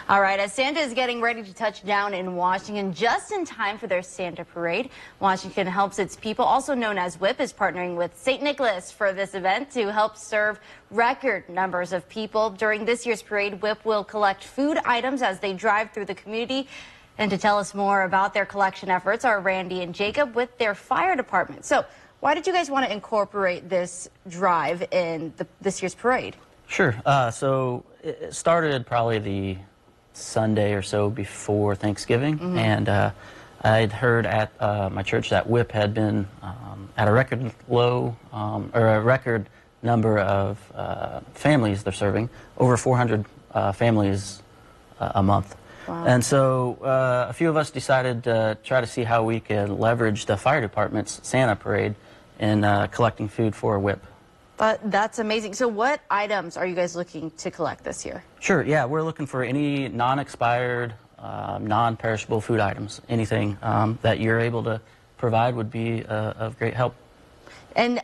All right, as Santa is getting ready to touch down in Washington just in time for their Santa parade, Washington Helps Its People, also known as W.H.I.P, is partnering with St. Nicholas for this event to help serve record numbers of people. During this year's parade, W.H.I.P will collect food items as they drive through the community. And to tell us more about their collection efforts are Randy and Jacob with their fire department. So why did you guys want to incorporate this drive in this year's parade? Sure. So it started probably the Sunday or so before Thanksgiving, and I'd heard at my church that W.H.I.P had been at a record low, or a record number of families they're serving, over 400 families a month. Wow. And so a few of us decided to try to see how we could leverage the fire department's Santa parade in collecting food for W.H.I.P. That's amazing. So what items are you guys looking to collect this year? Sure, yeah, we're looking for any non-expired, non-perishable food items. Anything that you're able to provide would be of great help. And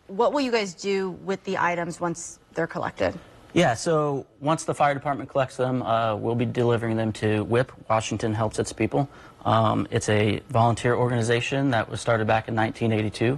what will you guys do with the items once they're collected? Yeah, so once the fire department collects them, we'll be delivering them to W.H.I.P, Washington Helps Its People. It's a volunteer organization that was started back in 1982.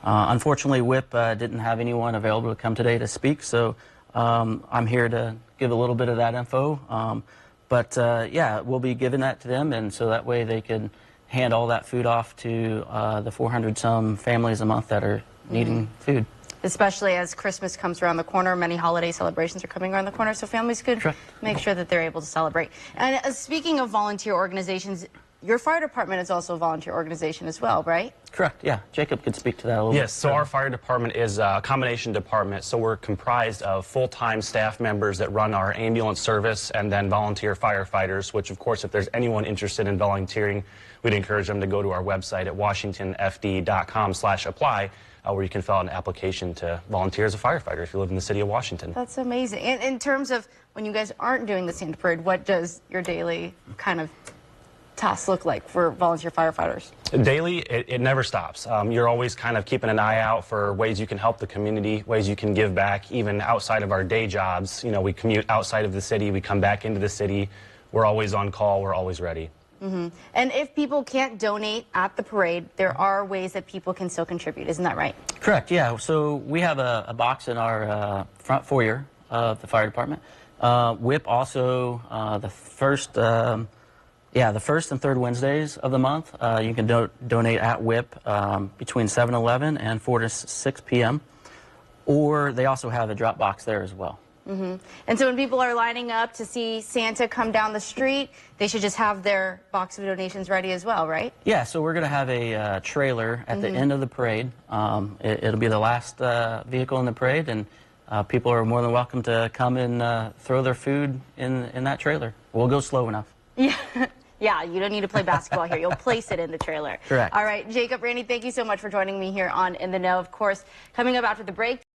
Unfortunately, W.H.I.P didn't have anyone available to come today to speak, so I'm here to give a little bit of that info. Yeah, we'll be giving that to them, and so that way they can hand all that food off to the 400-some families a month that are needing food. Especially as Christmas comes around the corner, many holiday celebrations are coming around the corner, so families could make sure that they're able to celebrate. And speaking of volunteer organizations, your fire department is also a volunteer organization as well, right? Correct, yeah. Jacob could speak to that a little bit. Yes, so our fire department is a combination department, so we're comprised of full-time staff members that run our ambulance service and then volunteer firefighters, which of course if there's anyone interested in volunteering, we'd encourage them to go to our website at washingtonfd.com/apply, where you can fill out an application to volunteer as a firefighter if you live in the city of Washington. That's amazing. And in terms of when you guys aren't doing the Santa parade, what does your daily kind of tasks look like for volunteer firefighters? Daily, it never stops. You're always kind of keeping an eye out for ways you can help the community, ways you can give back, even outside of our day jobs. You know, we commute outside of the city, we come back into the city. We're always on call, we're always ready. And if people can't donate at the parade, there are ways that people can still contribute, isn't that right? Correct, yeah. So we have a box in our front foyer of the fire department. W.H.I.P also, the first and third Wednesdays of the month, you can donate at W.H.I.P between 7:11 and 4 to 6 p.m. Or they also have a drop box there as well. And so when people are lining up to see Santa come down the street, they should just have their box of donations ready as well, right? Yeah, so we're going to have a trailer at the end of the parade. It'll be the last vehicle in the parade, and people are more than welcome to come and throw their food in that trailer. We'll go slow enough. Yeah. Yeah, you don't need to play basketball here. You'll place it in the trailer. Correct. All right, Jacob, Randy, thank you so much for joining me here on In the Know. Of course, coming up after the break.